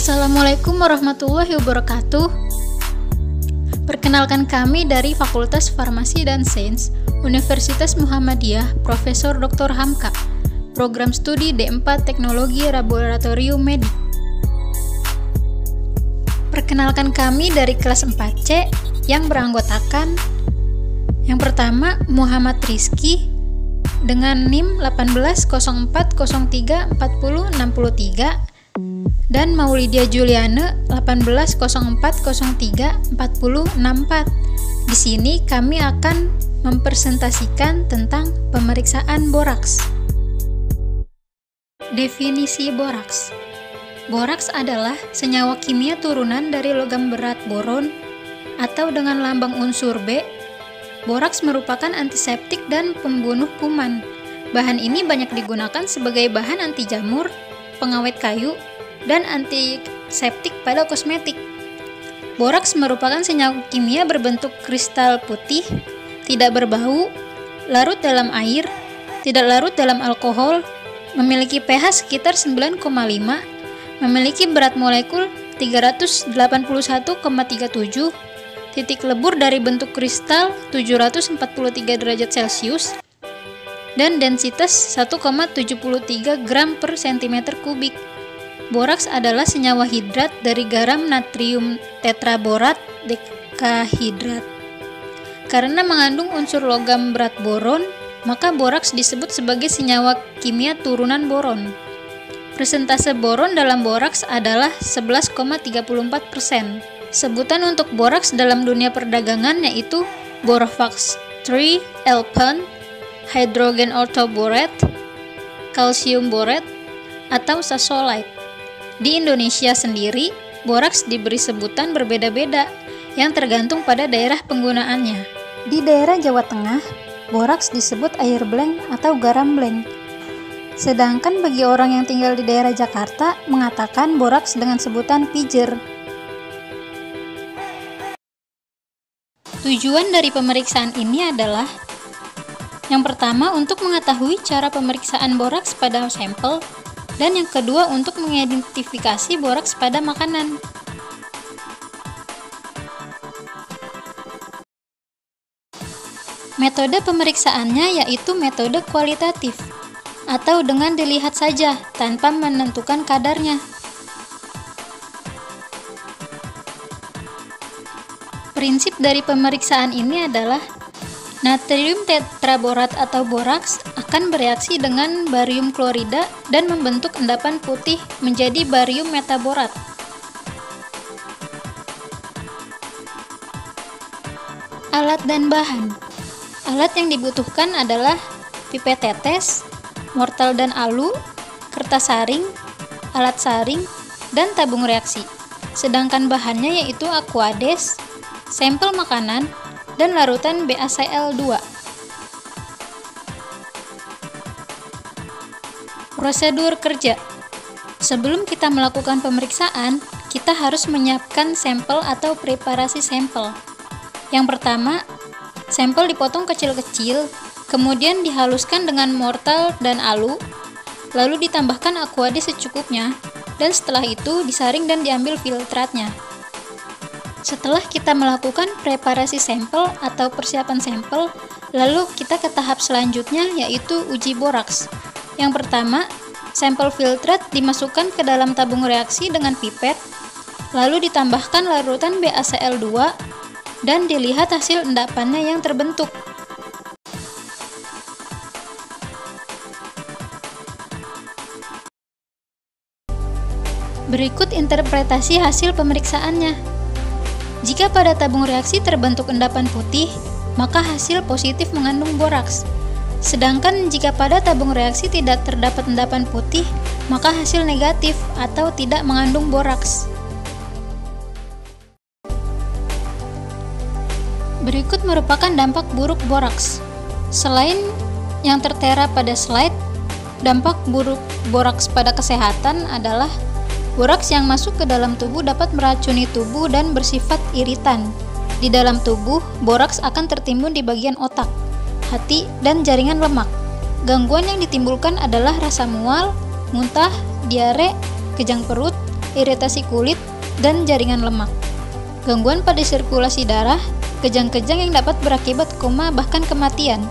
Assalamualaikum warahmatullahi wabarakatuh. Perkenalkan, kami dari Fakultas Farmasi dan Sains Universitas Muhammadiyah Profesor Dr. Hamka, Program Studi D4 Teknologi Laboratorium Medik. Perkenalkan, kami dari kelas 4C yang beranggotakan yang pertama Muhammad Rizky dengan NIM 1804034063 dan Maulidia Juliana 1804034064. Di sini kami akan mempresentasikan tentang pemeriksaan boraks. Definisi boraks. Boraks adalah senyawa kimia turunan dari logam berat boron atau dengan lambang unsur B. Boraks merupakan antiseptik dan pembunuh kuman. Bahan ini banyak digunakan sebagai bahan anti jamur, pengawet kayu, dan antiseptik pada kosmetik. Boraks merupakan senyawa kimia berbentuk kristal putih, tidak berbau, larut dalam air, tidak larut dalam alkohol, memiliki pH sekitar 9,5, memiliki berat molekul 381,37, titik lebur dari bentuk kristal 743 derajat Celcius, dan densitas 1,73 gram per cm kubik. Boraks adalah senyawa hidrat dari garam natrium tetraborat dekahidrat. Karena mengandung unsur logam berat boron, maka boraks disebut sebagai senyawa kimia turunan boron. Persentase boron dalam boraks adalah 11,34%. Sebutan untuk boraks dalam dunia perdagangan yaitu Borovax 3-Alpene, hydrogen orthoborate, kalsium borate, atau sasolite. Di Indonesia sendiri, boraks diberi sebutan berbeda-beda yang tergantung pada daerah penggunaannya. Di daerah Jawa Tengah, boraks disebut air blank atau garam blank. Sedangkan bagi orang yang tinggal di daerah Jakarta mengatakan boraks dengan sebutan pijer. Tujuan dari pemeriksaan ini adalah yang pertama untuk mengetahui cara pemeriksaan boraks pada sampel, dan yang kedua untuk mengidentifikasi boraks pada makanan. Metode pemeriksaannya yaitu metode kualitatif, atau dengan dilihat saja tanpa menentukan kadarnya. Prinsip dari pemeriksaan ini adalah natrium tetraborat atau boraks akan bereaksi dengan barium klorida dan membentuk endapan putih menjadi barium metaborat. Alat dan bahan. Alat yang dibutuhkan adalah pipet tetes, mortal dan alu, kertas saring, alat saring, dan tabung reaksi. Sedangkan bahannya yaitu aquades, sampel makanan, dan larutan BaCl2. Prosedur kerja. Sebelum kita melakukan pemeriksaan, kita harus menyiapkan sampel atau preparasi sampel. Yang pertama, sampel dipotong kecil-kecil, kemudian dihaluskan dengan mortal dan alu, lalu ditambahkan aquades secukupnya, dan setelah itu disaring dan diambil filtratnya. Setelah kita melakukan preparasi sampel atau persiapan sampel, lalu kita ke tahap selanjutnya yaitu uji boraks. Yang pertama, sampel filtrat dimasukkan ke dalam tabung reaksi dengan pipet, lalu ditambahkan larutan BaCl2 dan dilihat hasil endapannya yang terbentuk. Berikut interpretasi hasil pemeriksaannya. Jika pada tabung reaksi terbentuk endapan putih, maka hasil positif mengandung boraks. Sedangkan jika pada tabung reaksi tidak terdapat endapan putih, maka hasil negatif atau tidak mengandung boraks. Berikut merupakan dampak buruk boraks. Selain yang tertera pada slide, dampak buruk boraks pada kesehatan adalah boraks yang masuk ke dalam tubuh dapat meracuni tubuh dan bersifat iritan. Di dalam tubuh, boraks akan tertimbun di bagian otak, hati, dan jaringan lemak. Gangguan yang ditimbulkan adalah rasa mual, muntah, diare, kejang perut, iritasi kulit, dan jaringan lemak. Gangguan pada sirkulasi darah, kejang-kejang yang dapat berakibat koma bahkan kematian.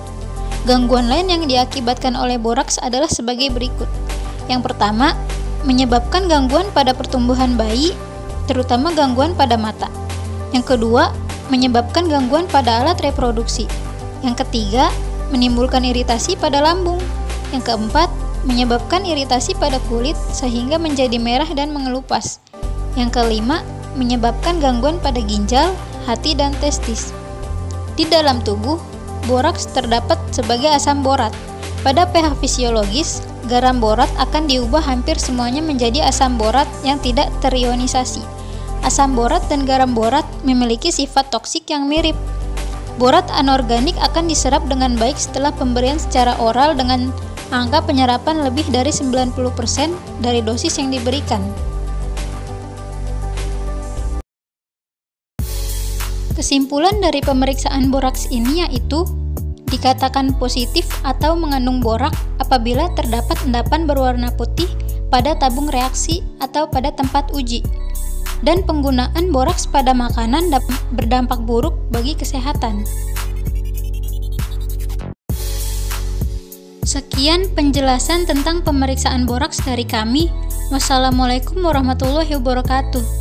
Gangguan lain yang diakibatkan oleh boraks adalah sebagai berikut. Yang pertama, menyebabkan gangguan pada pertumbuhan bayi, terutama gangguan pada mata. Yang kedua, menyebabkan gangguan pada alat reproduksi. Yang ketiga, menimbulkan iritasi pada lambung. Yang keempat, menyebabkan iritasi pada kulit sehingga menjadi merah dan mengelupas. Yang kelima, menyebabkan gangguan pada ginjal, hati, dan testis. Di dalam tubuh, boraks terdapat sebagai asam borat. Pada pH fisiologis, garam borat akan diubah hampir semuanya menjadi asam borat yang tidak terionisasi. Asam borat dan garam borat memiliki sifat toksik yang mirip. Borat anorganik akan diserap dengan baik setelah pemberian secara oral dengan angka penyerapan lebih dari 90% dari dosis yang diberikan. Kesimpulan dari pemeriksaan boraks ini yaitu dikatakan positif atau mengandung borak apabila terdapat endapan berwarna putih pada tabung reaksi atau pada tempat uji. Dan penggunaan boraks pada makanan dapat berdampak buruk bagi kesehatan. Sekian penjelasan tentang pemeriksaan boraks dari kami. Wassalamualaikum warahmatullahi wabarakatuh.